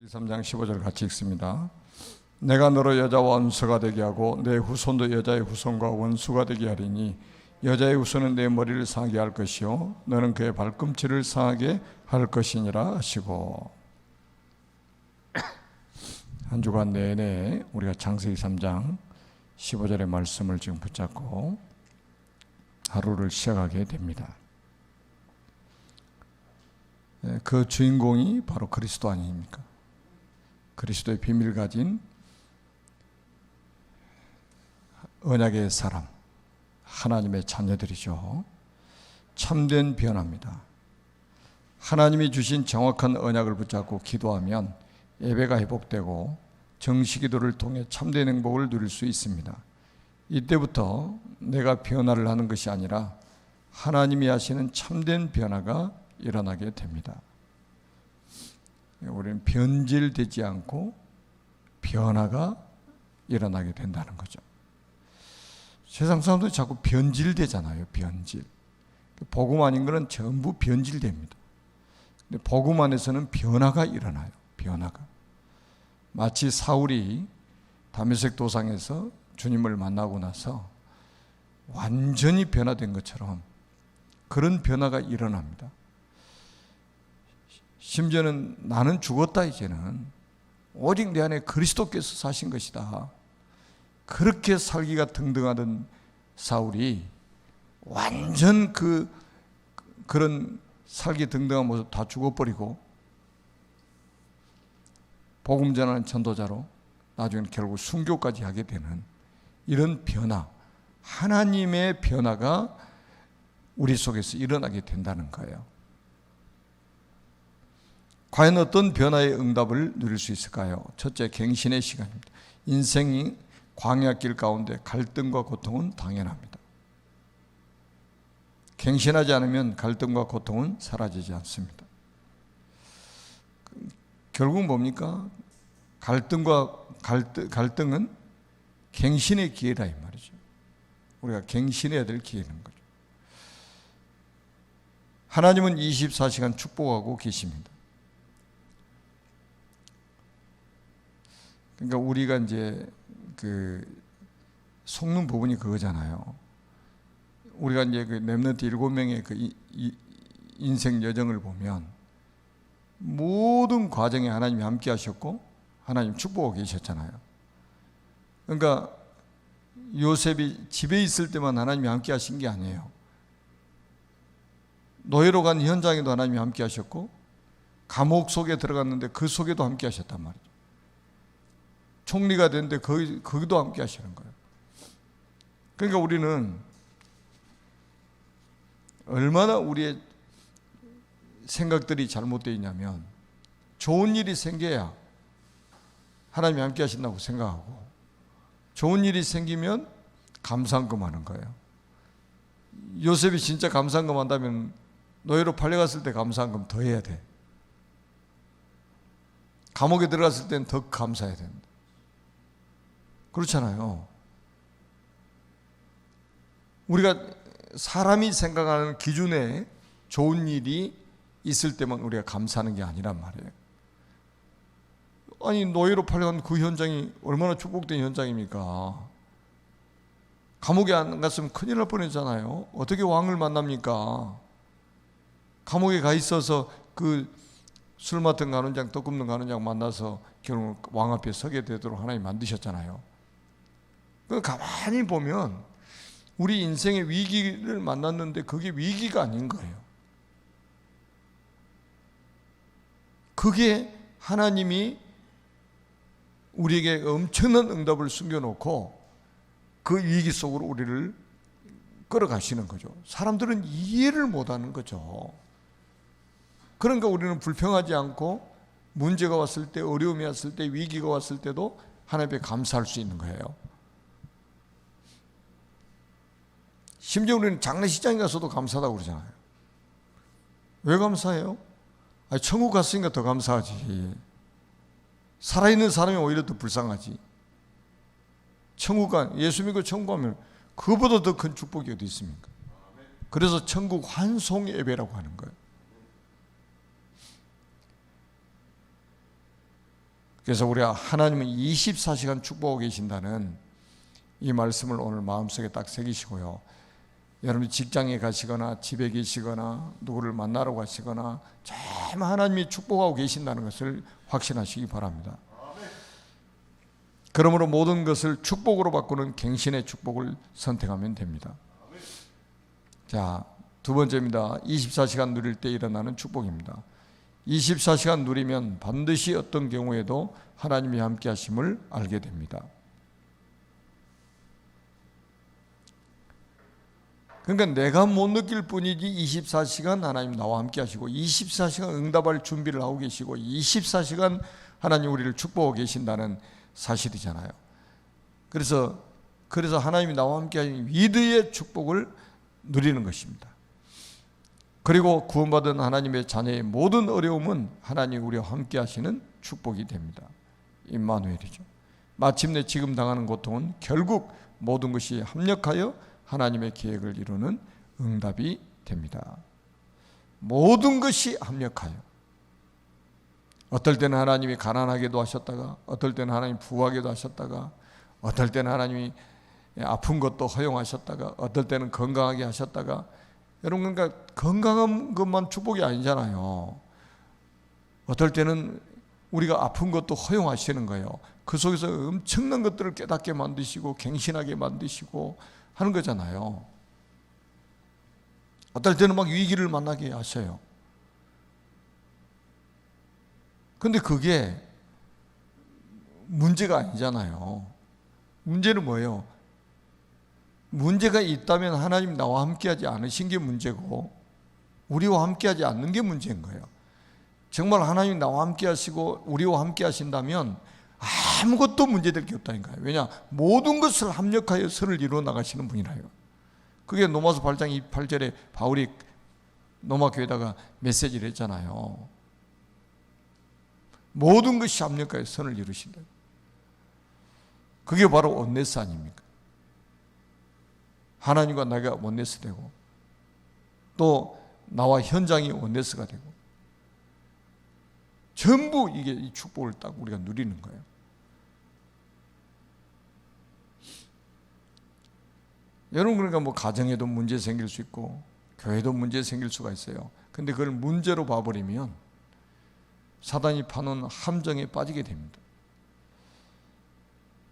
3장 15절 같이 읽습니다. 내가 너로 여자와 원수가 되게 하고 내 후손도 여자의 후손과 원수가 되게 하리니 여자의 후손은 내 머리를 상하게 할 것이요 너는 그의 발꿈치를 상하게 할 것이니라 하시고, 한 주간 내내 우리가 창세기 3장 15절의 말씀을 지금 붙잡고 하루를 시작하게 됩니다. 그 주인공이 바로 그리스도 아닙니까? 그리스도의 비밀을 가진 언약의 사람, 하나님의 자녀들이죠. 참된 변화입니다. 하나님이 주신 정확한 언약을 붙잡고 기도하면 예배가 회복되고 정식기도를 통해 참된 행복을 누릴 수 있습니다. 이때부터 내가 변화를 하는 것이 아니라 하나님이 하시는 참된 변화가 일어나게 됩니다. 우리는 변질되지 않고 변화가 일어나게 된다는 거죠. 세상 사람들이 자꾸 변질되잖아요. 변질. 복음 아닌 것은 전부 변질됩니다. 근데 복음 안에서는 변화가 일어나요. 변화가. 마치 사울이 다메섹 도상에서 주님을 만나고 나서 완전히 변화된 것처럼 그런 변화가 일어납니다. 심지어는 나는 죽었다, 이제는 오직 내 안에 그리스도께서 사신 것이다. 그렇게 살기가 등등하던 사울이 완전 그런 살기 등등한 모습 다 죽어버리고 복음 전하는 전도자로 나중에 결국 순교까지 하게 되는 이런 변화, 하나님의 변화가 우리 속에서 일어나게 된다는 거예요. 과연 어떤 변화의 응답을 누릴 수 있을까요? 첫째, 갱신의 시간입니다. 인생이 광야길 가운데 갈등과 고통은 당연합니다. 갱신하지 않으면 갈등과 고통은 사라지지 않습니다. 결국 뭡니까? 갈등은 갱신의 기회라 이 말이죠. 우리가 갱신해야 될 기회는 거죠. 하나님은 24시간 축복하고 계십니다. 그러니까 우리가 이제 속는 부분이 그거잖아요. 우리가 이제 그 렘넌트 7명의 그 인생 여정을 보면 모든 과정에 하나님이 함께 하셨고 하나님 축복하고 계셨잖아요. 그러니까 요셉이 집에 있을 때만 하나님이 함께 하신 게 아니에요. 노예로 간 현장에도 하나님이 함께 하셨고 감옥 속에 들어갔는데 그 속에도 함께 하셨단 말이죠. 총리가 됐는데 거기도 함께 하시는 거예요. 그러니까 우리는 얼마나 우리의 생각들이 잘못되어 있냐면 좋은 일이 생겨야 하나님이 함께 하신다고 생각하고 좋은 일이 생기면 감사한금 하는 거예요. 요셉이 진짜 감사한금 한다면 노예로 팔려갔을 때 감사한금 더 해야 돼. 감옥에 들어갔을 때는 더 감사해야 됩니다. 그렇잖아요. 우리가 사람이 생각하는 기준에 좋은 일이 있을 때만 우리가 감사하는 게 아니란 말이에요. 아니, 노예로 팔려간 그 현장이 얼마나 축복된 현장입니까? 감옥에 안 갔으면 큰일 날 뻔했잖아요. 어떻게 왕을 만납니까? 감옥에 가 있어서 그 술 맡은 간원장, 떡 굽는 간원장 만나서 결국 왕 앞에 서게 되도록 하나님 만드셨잖아요. 가만히 보면 우리 인생의 위기를 만났는데 그게 위기가 아닌 거예요. 그게 하나님이 우리에게 엄청난 응답을 숨겨놓고 그 위기 속으로 우리를 끌어가시는 거죠. 사람들은 이해를 못하는 거죠. 그러니까 우리는 불평하지 않고 문제가 왔을 때, 어려움이 왔을 때, 위기가 왔을 때도 하나님께 감사할 수 있는 거예요. 심지어 우리는 장례식장에 가서도 감사하다고 그러잖아요. 왜 감사해요? 아니, 천국 갔으니까 더 감사하지. 살아있는 사람이 오히려 더 불쌍하지. 천국 가, 예수 믿고 천국 가면 그보다 더 큰 축복이 어디 있습니까? 그래서 천국 환송 예배라고 하는 거예요. 그래서 우리가 하나님은 24시간 축복하고 계신다는 이 말씀을 오늘 마음속에 딱 새기시고요. 여러분 직장에 가시거나 집에 계시거나 누구를 만나러 가시거나 참 하나님이 축복하고 계신다는 것을 확신하시기 바랍니다. 그러므로 모든 것을 축복으로 바꾸는 갱신의 축복을 선택하면 됩니다. 자, 두 번째입니다. 24시간 누릴 때 일어나는 축복입니다. 24시간 누리면 반드시 어떤 경우에도 하나님이 함께 하심을 알게 됩니다. 그러니까 내가 못 느낄 뿐이지 24시간 하나님 나와 함께 하시고 24시간 응답할 준비를 하고 계시고 24시간 하나님 우리를 축복하고 계신다는 사실이잖아요. 그래서 하나님이 나와 함께 하신 위대의 축복을 누리는 것입니다. 그리고 구원받은 하나님의 자녀의 모든 어려움은 하나님 우리와 함께 하시는 축복이 됩니다. 임마누엘이죠. 마침내 지금 당하는 고통은 결국 모든 것이 합력하여 하나님의 계획을 이루는 응답이 됩니다. 모든 것이 합력하여. 어떨 때는 하나님이 가난하게도 하셨다가, 어떨 때는 하나님이 부하게도 하셨다가, 어떨 때는 하나님이 아픈 것도 허용하셨다가, 어떨 때는 건강하게 하셨다가. 여러분, 그러니까 건강한 것만 축복이 아니잖아요. 어떨 때는 우리가 아픈 것도 허용하시는 거예요. 그 속에서 엄청난 것들을 깨닫게 만드시고 갱신하게 만드시고 하는 거잖아요. 어떨 때는 막 위기를 만나게 하셔요. 근데 그게 문제가 아니잖아요. 문제는 뭐예요? 문제가 있다면 하나님 나와 함께하지 않으신 게 문제고 우리와 함께하지 않는 게 문제인 거예요. 정말 하나님 나와 함께하시고 우리와 함께하신다면 아무것도 문제될 게 없다니까요. 왜냐? 모든 것을 합력하여 선을 이루어 나가시는 분이라요. 그게 로마서 8장 28절에 바울이 로마 교회에다가 메시지를 했잖아요. 모든 것이 합력하여 선을 이루신다. 그게 바로 온네스 아닙니까? 하나님과 내가 온네스 되고 또 나와 현장이 온네스가 되고 전부 이게 이 축복을 딱 우리가 누리는 거예요. 여러분, 그러니까 뭐 가정에도 문제 생길 수 있고 교회도 문제 생길 수가 있어요. 근데 그걸 문제로 봐버리면 사단이 파는 함정에 빠지게 됩니다.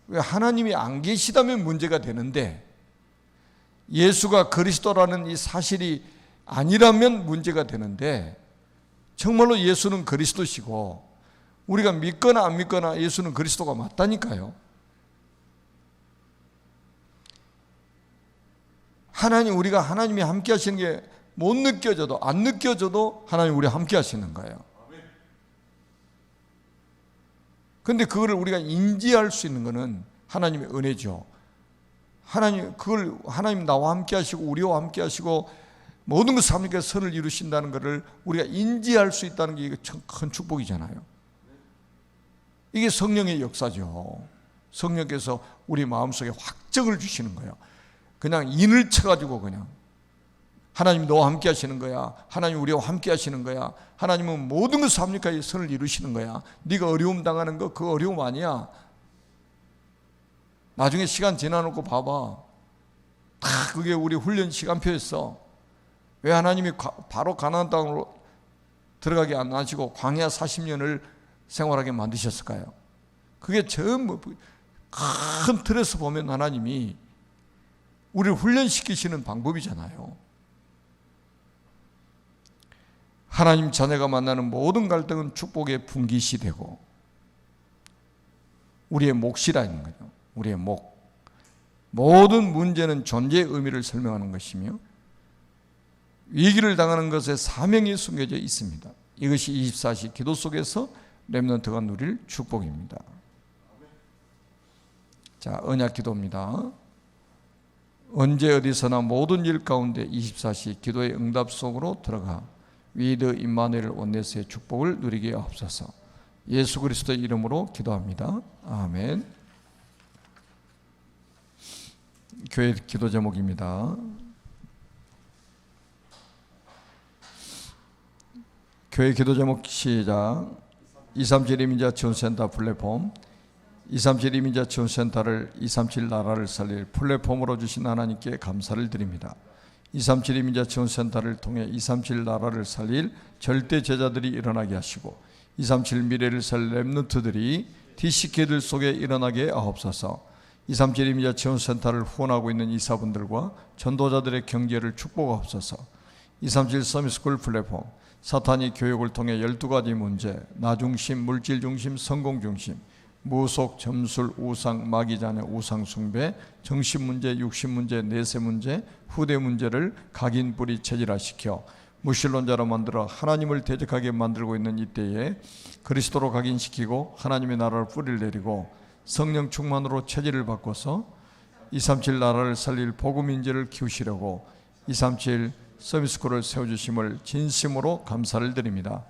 왜? 하나님이 안 계시다면 문제가 되는데 예수가 그리스도라는 이 사실이 아니라면 문제가 되는데 정말로 예수는 그리스도시고 우리가 믿거나 안 믿거나 예수는 그리스도가 맞다니까요. 우리가 하나님이 함께 하시는 게 못 느껴져도 안 느껴져도 하나님 우리와 함께 하시는 거예요. 그런데 그거를 우리가 인지할 수 있는 것은 하나님의 은혜죠. 하나님 나와 함께 하시고 우리와 함께 하시고 모든 것을 함께 선을 이루신다는 것을 우리가 인지할 수 있다는 게 큰 축복이잖아요. 이게 성령의 역사죠. 성령께서 우리 마음속에 확정을 주시는 거예요. 그냥 인을 쳐가지고 그냥 하나님 너와 함께 하시는 거야. 하나님 우리와 함께 하시는 거야. 하나님은 모든 것을 합력하여 선을 이루시는 거야. 네가 어려움 당하는 거 그 어려움 아니야. 나중에 시간 지나놓고 봐봐. 다 그게 우리 훈련 시간표였어. 왜 하나님이 바로 가나안 땅으로 들어가게 안 하시고 광야 40년을 생활하게 만드셨을까요? 그게 전부 큰 틀에서 보면 하나님이 우리를 훈련시키시는 방법이잖아요. 하나님 자녀가 만나는 모든 갈등은 축복의 분깃이 되고 우리의 몫이라는 거죠. 우리의 몫. 모든 문제는 존재의 의미를 설명하는 것이며 위기를 당하는 것에 사명이 숨겨져 있습니다. 이것이 24시 기도 속에서 렘넌트가 누릴 축복입니다. 자, 언약 기도입니다. 언제 어디서나 모든 일 가운데 24시 기도의 응답 속으로 들어가 위드 임마누엘 온네스의 축복을 누리게 하옵소서. 예수 그리스도의 이름으로 기도합니다. 아멘. 교회 기도 제목입니다. 교회 기도 제목 시작. 237 이민자 지원센터 플랫폼, 237 이민자 지원센터를 237 나라를 살릴 플랫폼으로 주신 하나님께 감사를 드립니다. 237 이민자 지원센터를 통해 237 나라를 살릴 절대 제자들이 일어나게 하시고 237 미래를 살 렘넌트들이 DCK들 속에 일어나게 하옵소서. 237 이민자 지원센터를 후원하고 있는 이사분들과 전도자들의 경제를 축복하옵소서. 237 서밋스쿨 플랫폼, 사탄이 교육을 통해 12가지 문제, 나중심, 물질중심, 성공중심, 무속, 점술, 우상, 마귀자녀, 우상숭배, 정신문제, 육신문제, 내세문제, 후대문제를 각인뿌리 체질화시켜 무신론자로 만들어 하나님을 대적하게 만들고 있는 이때에 그리스도로 각인시키고 하나님의 나라를 뿌리를 내리고 성령 충만으로 체질을 바꿔서 237 나라를 살릴 복음인재를 키우시려고 237 서밋스쿨을 세워주심을 진심으로 감사를 드립니다.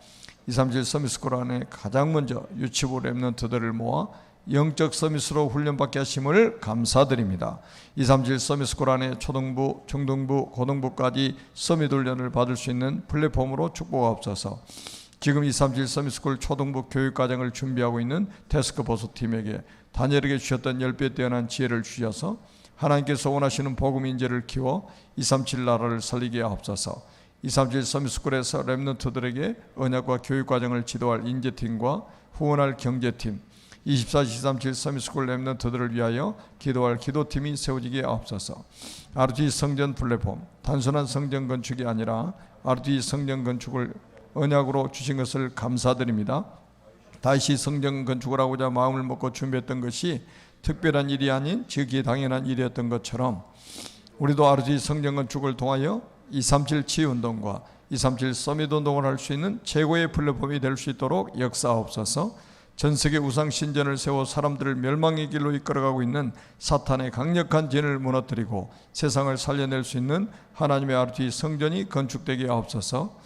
237 서밋스쿨 안에 가장 먼저 유치부 렘넌트들을 모아 영적 서밋으로 훈련받게 하심을 감사드립니다. 237 서밋스쿨 안에 초등부, 중등부, 고등부까지 서밋 훈련을 받을 수 있는 플랫폼으로 축복하옵소서. 지금 237 서밋스쿨 초등부 교육과정을 준비하고 있는 태스크포스팀에게 다니엘에게 주셨던 10배 뛰어난 지혜를 주셔서 하나님께서 원하시는 복음 인재를 키워 237 나라를 살리게 하옵소서. 237 서밋스쿨에서 렘넌트들에게 언약과 교육과정을 지도할 인재팀과 후원할 경제팀, 24 237 서밋스쿨 렘넌트들을 위하여 기도할 기도팀이 세워지게 하옵소서. RT 성전 플랫폼, 단순한 성전 건축이 아니라 RT 성전 건축을 언약으로 주신 것을 감사드립니다. 다시 성전 건축을 하고자 마음을 먹고 준비했던 것이 특별한 일이 아닌 지극히 당연한 일이었던 것처럼 우리도 RT 성전 건축을 통하여 237 치유운동과 237 서밋운동을 할 수 있는 최고의 플랫폼이 될 수 있도록 역사하옵소서. 전세계 우상신전을 세워 사람들을 멸망의 길로 이끌어가고 있는 사탄의 강력한 진을 무너뜨리고 세상을 살려낼 수 있는 하나님의 RT 성전이 건축되게 하옵소서.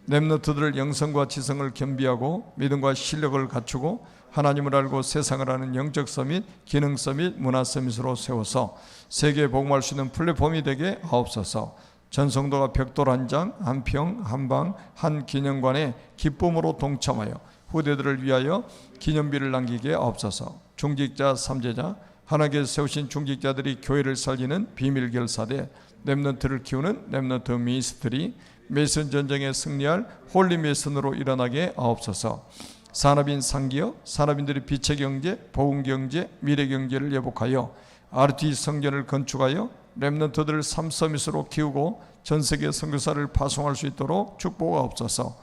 렘넌트들을 영성과 지성을 겸비하고 믿음과 실력을 갖추고 하나님을 알고 세상을 아는 영적 서밋, 기능 서밋, 문화 서밋으로 세워서 세계에 복음할 수 있는 플랫폼이 되게 하옵소서. 전성도가 벽돌 한 장, 한 평, 한 방, 한 기념관에 기쁨으로 동참하여 후대들을 위하여 기념비를 남기게 하옵소서. 중직자, 삼제자, 하나님께서 세우신 중직자들이 교회를 살리는 비밀 결사대, 렘넌트를 키우는 렘넌트 미니스트리, 메슨 전쟁에 승리할 홀리 메슨으로 일어나게 하옵소서. 산업인 상기업, 산업인들이 빛의 경제, 복음 경제, 미래 경제를 예복하여 RT 성전을 건축하여 렘넌트들을 삼서밋으로 키우고 전세계 선교사를 파송할 수 있도록 축복하옵소서.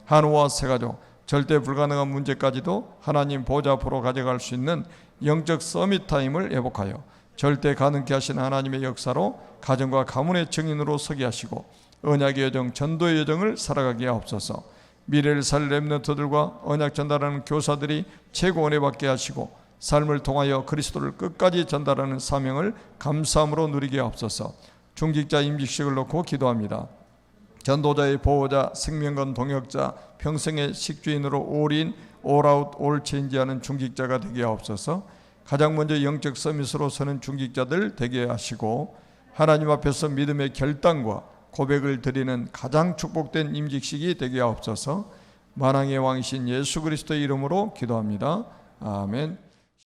한우와 세가족, 절대 불가능한 문제까지도 하나님 보좌 앞으로 가져갈 수 있는 영적 서밋 타임을 예복하여 절대 가능케 하신 하나님의 역사로 가정과 가문의 증인으로 서게 하시고 언약의 여정, 전도의 여정을 살아가게 하옵소서. 미래를 살 렘넌트들과 언약 전달하는 교사들이 최고 은혜 받게 하시고 삶을 통하여 그리스도를 끝까지 전달하는 사명을 감사함으로 누리게 하옵소서. 중직자 임직식을 놓고 기도합니다. 전도자의 보호자, 생명건 동역자, 평생의 식주인으로 올인, 올아웃, 올체인지하는 중직자가 되게 하옵소서. 가장 먼저 영적 서밋으로 서는 중직자들 되게 하시고 하나님 앞에서 믿음의 결단과 고백을 드리는 가장 축복된 임직식이 되게 하옵소서. 만왕의 왕이신 예수 그리스도의 이름으로 기도합니다. 아멘.